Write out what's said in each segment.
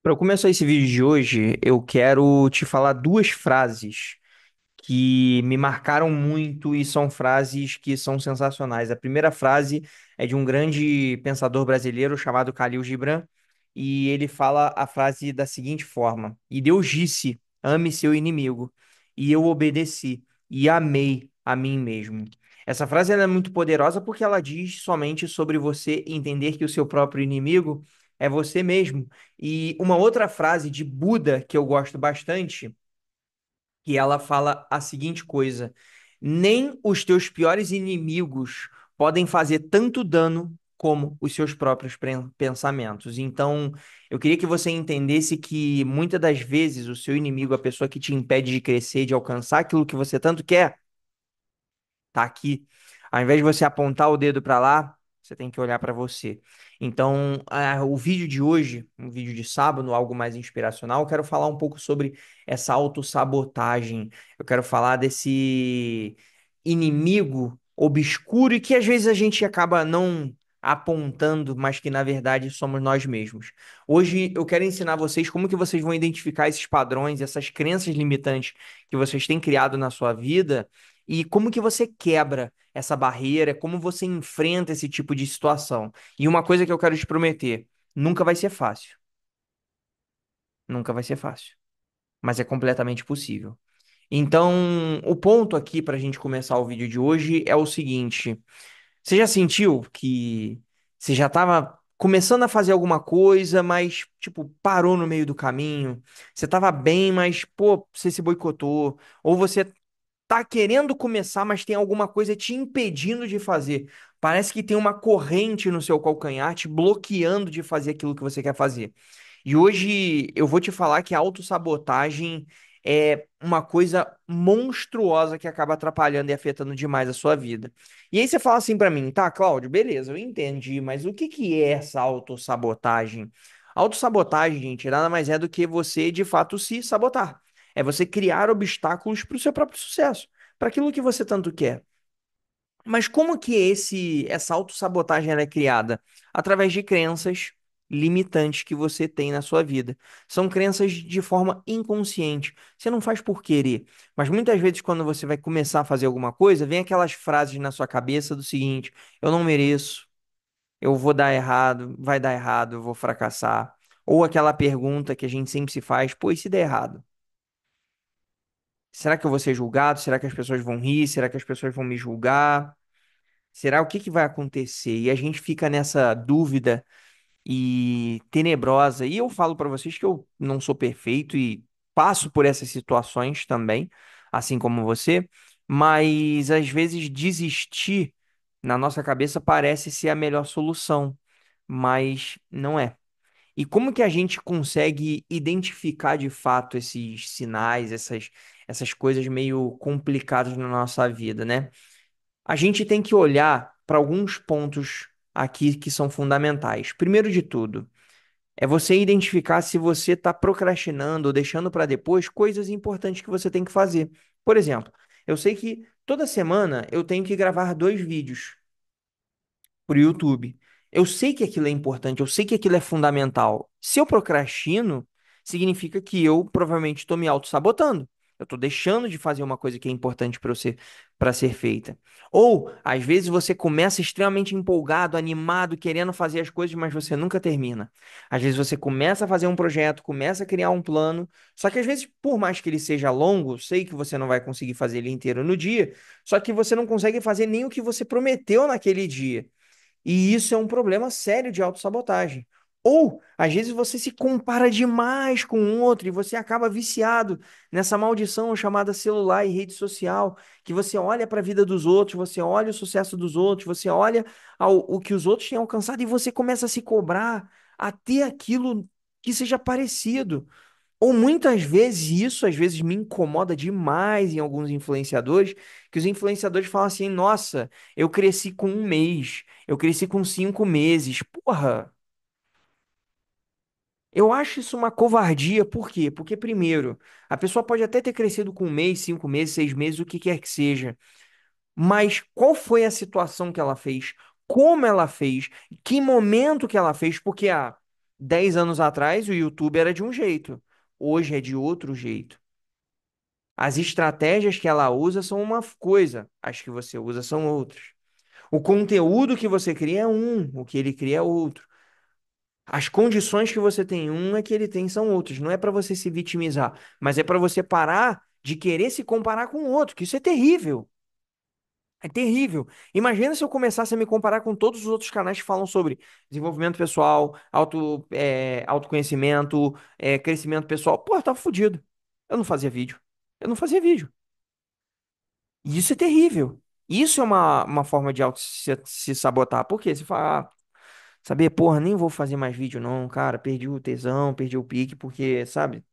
Para começar esse vídeo de hoje, eu quero te falar duas frases que me marcaram muito e são frases que são sensacionais. A primeira frase é de um grande pensador brasileiro chamado Khalil Gibran, e ele fala a frase da seguinte forma: E Deus disse: ame seu inimigo. E eu obedeci e amei a mim mesmo. Essa frase ela é muito poderosa porque ela diz somente sobre você entender que o seu próprio inimigo é você mesmo. E uma outra frase de Buda que eu gosto bastante que ela fala a seguinte coisa: nem os teus piores inimigos podem fazer tanto dano como os seus próprios pensamentos. Então, eu queria que você entendesse que muitas das vezes o seu inimigo, a pessoa que te impede de crescer, de alcançar aquilo que você tanto quer, tá aqui. Ao invés de você apontar o dedo para lá, você tem que olhar para você. Então, o vídeo de hoje, um vídeo de sábado, algo mais inspiracional, eu quero falar um pouco sobre essa autossabotagem. Eu quero falar desse inimigo obscuro e que às vezes a gente acaba não apontando, mas que na verdade somos nós mesmos. Hoje eu quero ensinar vocês como que vocês vão identificar esses padrões, essas crenças limitantes que vocês têm criado na sua vida e como que você quebra essa barreira, como você enfrenta esse tipo de situação. E uma coisa que eu quero te prometer, nunca vai ser fácil. Nunca vai ser fácil, mas é completamente possível. Então, o ponto aqui para a gente começar o vídeo de hoje é o seguinte: você já sentiu que você já estava começando a fazer alguma coisa, mas, tipo, parou no meio do caminho? Você estava bem, mas, pô, você se boicotou? Ou você tá querendo começar, mas tem alguma coisa te impedindo de fazer. Parece que tem uma corrente no seu calcanhar te bloqueando de fazer aquilo que você quer fazer. E hoje eu vou te falar que a autossabotagem é uma coisa monstruosa que acaba atrapalhando e afetando demais a sua vida. E aí você fala assim pra mim, tá, Cláudio, beleza, eu entendi, mas o que que é essa autossabotagem? Autossabotagem, gente, nada mais é do que você de fato se sabotar. É você criar obstáculos para o seu próprio sucesso, para aquilo que você tanto quer. Mas como que essa autossabotagem ela é criada? Através de crenças limitantes que você tem na sua vida. São crenças de forma inconsciente. Você não faz por querer. Mas muitas vezes, quando você vai começar a fazer alguma coisa, vem aquelas frases na sua cabeça do seguinte: eu não mereço, eu vou dar errado, vai dar errado, eu vou fracassar. Ou aquela pergunta que a gente sempre se faz: pô, e se der errado? Será que eu vou ser julgado? Será que as pessoas vão rir? Será que as pessoas vão me julgar? Será o que que vai acontecer? E a gente fica nessa dúvida e tenebrosa. E eu falo para vocês que eu não sou perfeito e passo por essas situações também, assim como você, mas às vezes desistir na nossa cabeça parece ser a melhor solução, mas não é. E como que a gente consegue identificar de fato esses sinais, essas coisas meio complicadas na nossa vida, né? A gente tem que olhar para alguns pontos aqui que são fundamentais. Primeiro de tudo, é você identificar se você está procrastinando ou deixando para depois coisas importantes que você tem que fazer. Por exemplo, eu sei que toda semana eu tenho que gravar 2 vídeos pro YouTube. Eu sei que aquilo é importante, eu sei que aquilo é fundamental. Se eu procrastino, significa que eu provavelmente estou me auto-sabotando. Eu estou deixando de fazer uma coisa que é importante para ser feita. Ou, às vezes, você começa extremamente empolgado, animado, querendo fazer as coisas, mas você nunca termina. Às vezes você começa a fazer um projeto, começa a criar um plano, só que às vezes, por mais que ele seja longo, eu sei que você não vai conseguir fazer ele inteiro no dia, só que você não consegue fazer nem o que você prometeu naquele dia. E isso é um problema sério de autossabotagem. Ou, às vezes, você se compara demais com o outro e você acaba viciado nessa maldição chamada celular e rede social, que você olha para a vida dos outros, você olha o sucesso dos outros, você olha o que os outros têm alcançado e você começa a se cobrar a ter aquilo que seja parecido. Ou muitas vezes, isso às vezes me incomoda demais em alguns influenciadores, que os influenciadores falam assim: nossa, eu cresci com 1 mês, eu cresci com 5 meses. Porra, eu acho isso uma covardia, por quê? Porque, primeiro, a pessoa pode até ter crescido com 1 mês, 5 meses, 6 meses, o que quer que seja, mas qual foi a situação que ela fez? Como ela fez? Que momento que ela fez? Porque, 10 anos atrás, o YouTube era de um jeito, hoje é de outro jeito. As estratégias que ela usa são uma coisa, as que você usa são outras. O conteúdo que você cria é um, o que ele cria é outro. As condições que você tem um é que ele tem são outras. Não é para você se vitimizar, mas é para você parar de querer se comparar com o outro, que isso é terrível. É terrível. Imagina se eu começasse a me comparar com todos os outros canais que falam sobre desenvolvimento pessoal, autoconhecimento, crescimento pessoal. Pô, eu tava fudido. Eu não fazia vídeo. Eu não fazia vídeo. E isso é terrível. Isso é uma forma de auto se sabotar. Por quê? Você fala, saber, porra, nem vou fazer mais vídeo não, cara. Perdi o tesão, perdi o pique, porque, sabe?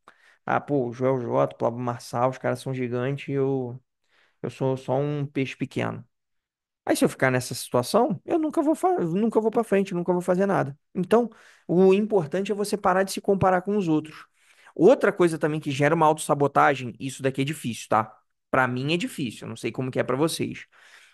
Ah, pô, o Joel J, o Pablo Marçal, os caras são gigantes e eu sou só um peixe pequeno. Aí se eu ficar nessa situação, eu nunca vou para frente, nunca vou fazer nada. Então, o importante é você parar de se comparar com os outros. Outra coisa também que gera uma autossabotagem, isso daqui é difícil, tá? Pra mim é difícil, eu não sei como que é pra vocês.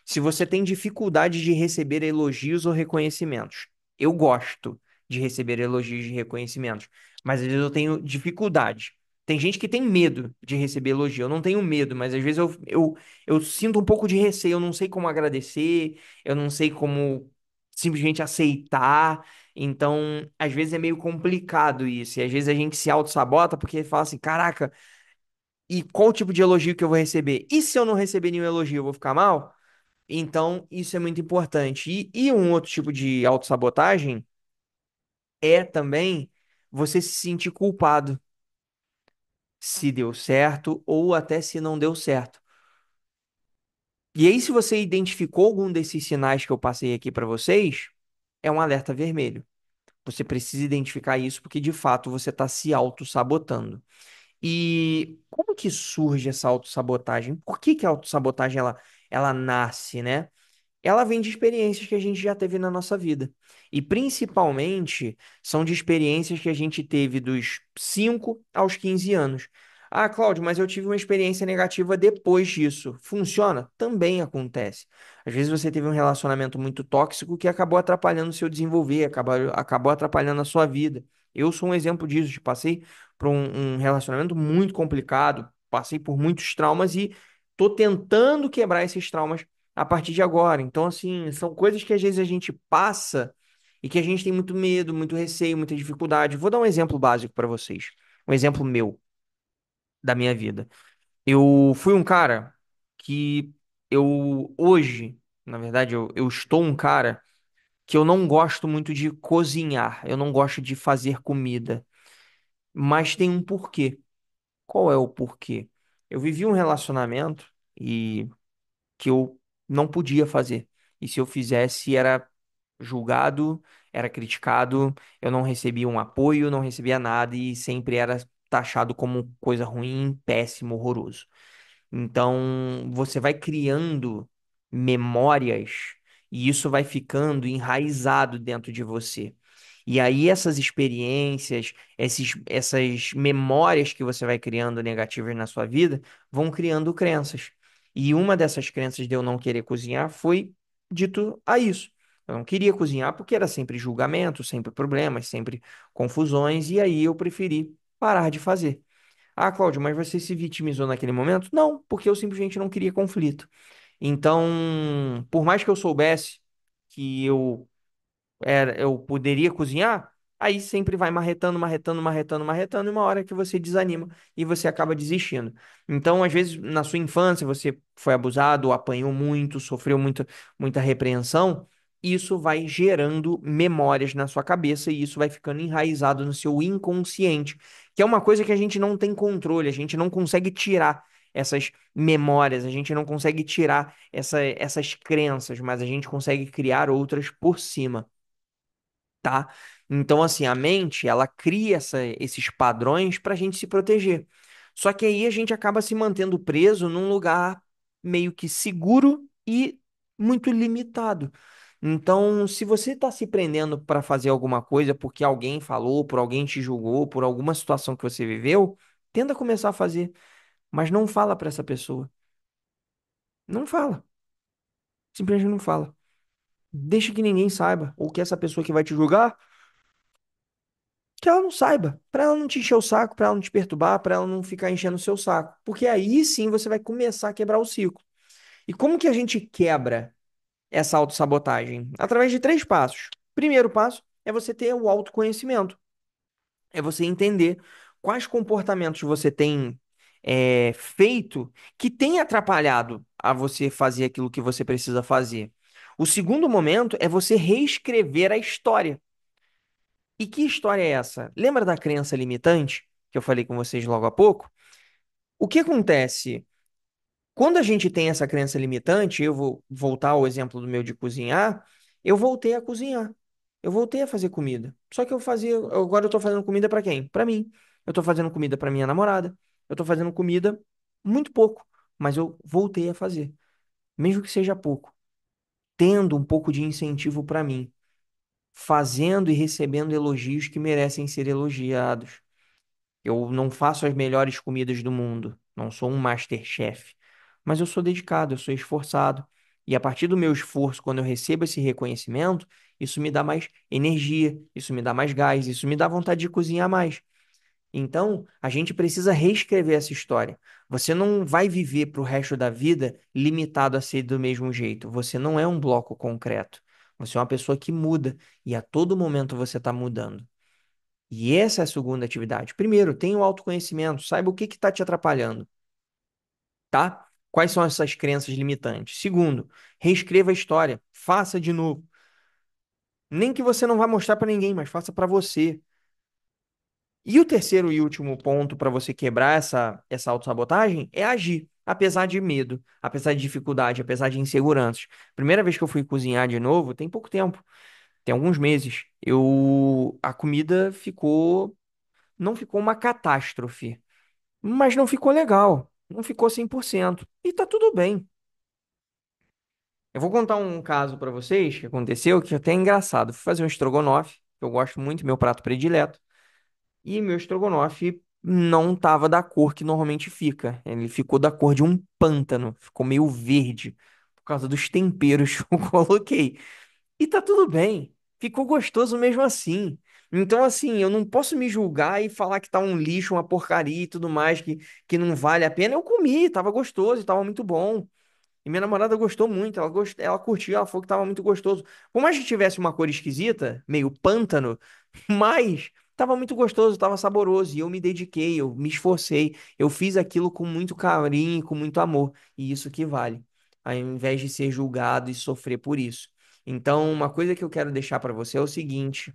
Se você tem dificuldade de receber elogios ou reconhecimentos, eu gosto de receber elogios e reconhecimentos, mas às vezes eu tenho dificuldade. Tem gente que tem medo de receber elogio. Eu não tenho medo, mas às vezes eu sinto um pouco de receio, eu não sei como agradecer, eu não sei como simplesmente aceitar. Então, às vezes é meio complicado isso. E às vezes a gente se auto-sabota porque fala assim: caraca, e qual tipo de elogio que eu vou receber? E se eu não receber nenhum elogio, eu vou ficar mal? Então, isso é muito importante. E um outro tipo de autossabotagem é também você se sentir culpado se deu certo ou até se não deu certo. E aí, se você identificou algum desses sinais que eu passei aqui para vocês, é um alerta vermelho. Você precisa identificar isso porque, de fato, você está se auto-sabotando. E como que surge essa autossabotagem? Por que que a autossabotagem ela nasce, né? Ela vem de experiências que a gente já teve na nossa vida. E principalmente são de experiências que a gente teve dos 5 aos 15 anos. Ah, Cláudio, mas eu tive uma experiência negativa depois disso. Funciona? Também acontece. Às vezes você teve um relacionamento muito tóxico que acabou atrapalhando o seu desenvolver, acabou atrapalhando a sua vida. Eu sou um exemplo disso. Passei por um relacionamento muito complicado, passei por muitos traumas e tô tentando quebrar esses traumas a partir de agora. Então, assim, são coisas que às vezes a gente passa e que a gente tem muito medo, muito receio, muita dificuldade. Vou dar um exemplo básico para vocês. Um exemplo meu, da minha vida. Eu fui um cara que hoje, na verdade, eu estou um cara que eu não gosto muito de cozinhar, eu não gosto de fazer comida, mas tem um porquê. Qual é o porquê? Eu vivi um relacionamento e que eu não podia fazer. E se eu fizesse, era julgado, era criticado, eu não recebia um apoio, não recebia nada e sempre era taxado como coisa ruim, péssimo, horroroso. Então, você vai criando memórias e isso vai ficando enraizado dentro de você. E aí, essas experiências, essas memórias que você vai criando negativas na sua vida, vão criando crenças. E uma dessas crenças de eu não querer cozinhar foi dito a isso. Eu não queria cozinhar porque era sempre julgamento, sempre problemas, sempre confusões, e aí eu preferi parar de fazer. Ah, Cláudio, mas você se vitimizou naquele momento? Não, porque eu simplesmente não queria conflito. Então, por mais que eu soubesse que eu poderia cozinhar, aí sempre vai marretando, marretando, marretando, marretando, e uma hora que você desanima e você acaba desistindo. Então, às vezes, na sua infância, você foi abusado, apanhou muito, sofreu muita repreensão. Isso vai gerando memórias na sua cabeça e isso vai ficando enraizado no seu inconsciente, que é uma coisa que a gente não tem controle, a gente não consegue tirar essas memórias, a gente não consegue tirar essas crenças, mas a gente consegue criar outras por cima, tá? Então, assim, a mente, ela cria esses padrões para a gente se proteger. Só que aí a gente acaba se mantendo preso num lugar meio que seguro e muito limitado. Então, se você está se prendendo para fazer alguma coisa porque alguém falou, por alguém te julgou, por alguma situação que você viveu, tenta começar a fazer, mas não fala para essa pessoa. Não fala. Simplesmente não fala. Deixa que ninguém saiba, ou que essa pessoa que vai te julgar que ela não saiba, para ela não te encher o saco, para ela não te perturbar, para ela não ficar enchendo o seu saco, porque aí sim você vai começar a quebrar o ciclo. E como que a gente quebra essa autossabotagem? Através de três passos. Primeiro passo é você ter o autoconhecimento, é você entender quais comportamentos você tem feito que tem atrapalhado a você fazer aquilo que você precisa fazer. O segundo momento é você reescrever a história. E que história é essa? Lembra da crença limitante que eu falei com vocês logo há pouco? O que acontece? Quando a gente tem essa crença limitante, eu vou voltar ao exemplo do meu de cozinhar, eu voltei a cozinhar. Eu voltei a fazer comida. Só que agora eu tô fazendo comida para quem? Para mim. Eu tô fazendo comida para minha namorada. Eu tô fazendo comida muito pouco, mas eu voltei a fazer, mesmo que seja pouco, tendo um pouco de incentivo para mim, fazendo e recebendo elogios que merecem ser elogiados. Eu não faço as melhores comidas do mundo, não sou um MasterChef, mas eu sou dedicado, eu sou esforçado. E a partir do meu esforço, quando eu recebo esse reconhecimento, isso me dá mais energia, isso me dá mais gás, isso me dá vontade de cozinhar mais. Então, a gente precisa reescrever essa história. Você não vai viver para o resto da vida limitado a ser do mesmo jeito. Você não é um bloco concreto. Você é uma pessoa que muda e a todo momento você está mudando. E essa é a segunda atividade. Primeiro, tenha o autoconhecimento, saiba o que está te atrapalhando, tá? Quais são essas crenças limitantes? Segundo, reescreva a história, faça de novo. Nem que você não vá mostrar para ninguém, mas faça para você. E o terceiro e último ponto para você quebrar essa autossabotagem é agir, apesar de medo, apesar de dificuldade, apesar de inseguranças. Primeira vez que eu fui cozinhar de novo, tem pouco tempo, tem alguns meses. A comida não ficou uma catástrofe. Mas não ficou legal, não ficou 100%. E tá tudo bem. Eu vou contar um caso pra vocês que aconteceu que é até engraçado. Fui fazer um estrogonofe, que eu gosto muito, meu prato predileto, e meu estrogonofe não tava da cor que normalmente fica. Ele ficou da cor de um pântano, ficou meio verde por causa dos temperos que eu coloquei. E tá tudo bem. Ficou gostoso mesmo assim. Então, assim, eu não posso me julgar e falar que tá um lixo, uma porcaria e tudo mais, que não vale a pena. Eu comi, tava gostoso, tava muito bom. E minha namorada gostou muito, ela curtiu, ela falou que tava muito gostoso. Por mais que tivesse uma cor esquisita, meio pântano, mas tava muito gostoso, tava saboroso. E eu me dediquei, eu me esforcei, eu fiz aquilo com muito carinho, com muito amor. E isso que vale, ao invés de ser julgado e sofrer por isso. Então, uma coisa que eu quero deixar para você é o seguinte.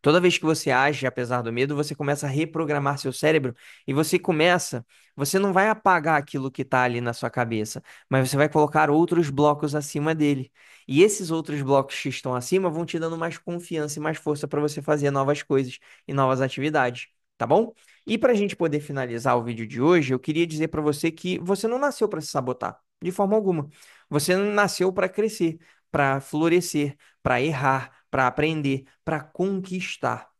Toda vez que você age, apesar do medo, você começa a reprogramar seu cérebro e você não vai apagar aquilo que está ali na sua cabeça, mas você vai colocar outros blocos acima dele. E esses outros blocos que estão acima vão te dando mais confiança e mais força para você fazer novas coisas e novas atividades, tá bom? E para a gente poder finalizar o vídeo de hoje, eu queria dizer para você que você não nasceu para se sabotar, de forma alguma. Você nasceu para crescer, para florescer, para errar, para aprender, para conquistar.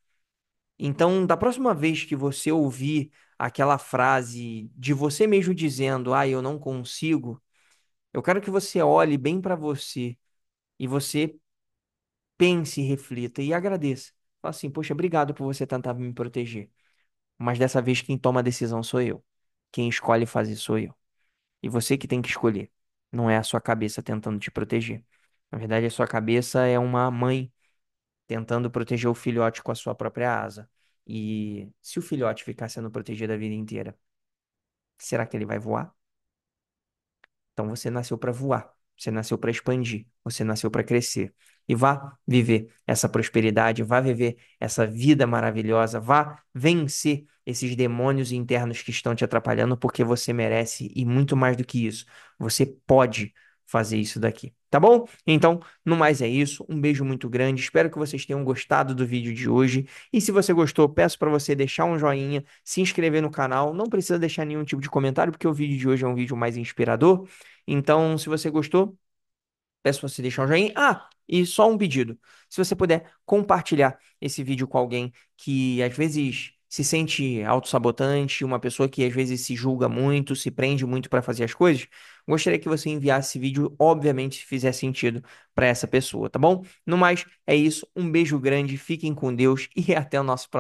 Então, da próxima vez que você ouvir aquela frase de você mesmo dizendo, eu não consigo, eu quero que você olhe bem para você e você pense, reflita e agradeça. Fala assim, poxa, obrigado por você tentar me proteger. Mas dessa vez quem toma a decisão sou eu. Quem escolhe fazer sou eu. E você que tem que escolher. Não é a sua cabeça tentando te proteger. Na verdade, a sua cabeça é uma mãe tentando proteger o filhote com a sua própria asa. E se o filhote ficar sendo protegido a vida inteira, será que ele vai voar? Então você nasceu para voar, você nasceu para expandir, você nasceu para crescer. E vá viver essa prosperidade, vá viver essa vida maravilhosa, vá vencer esses demônios internos que estão te atrapalhando, porque você merece e muito mais do que isso. Você pode fazer isso daqui, tá bom? Então, no mais é isso. Um beijo muito grande. Espero que vocês tenham gostado do vídeo de hoje. E se você gostou, peço para você deixar um joinha, se inscrever no canal. Não precisa deixar nenhum tipo de comentário, porque o vídeo de hoje é um vídeo mais inspirador. Então, se você gostou, peço pra você deixar um joinha. E só um pedido. Se você puder compartilhar esse vídeo com alguém que às vezes se sente autossabotante, uma pessoa que às vezes se julga muito, se prende muito para fazer as coisas, gostaria que você enviasse esse vídeo, obviamente, se fizer sentido para essa pessoa, tá bom? No mais, é isso. Um beijo grande, fiquem com Deus e até o nosso próximo.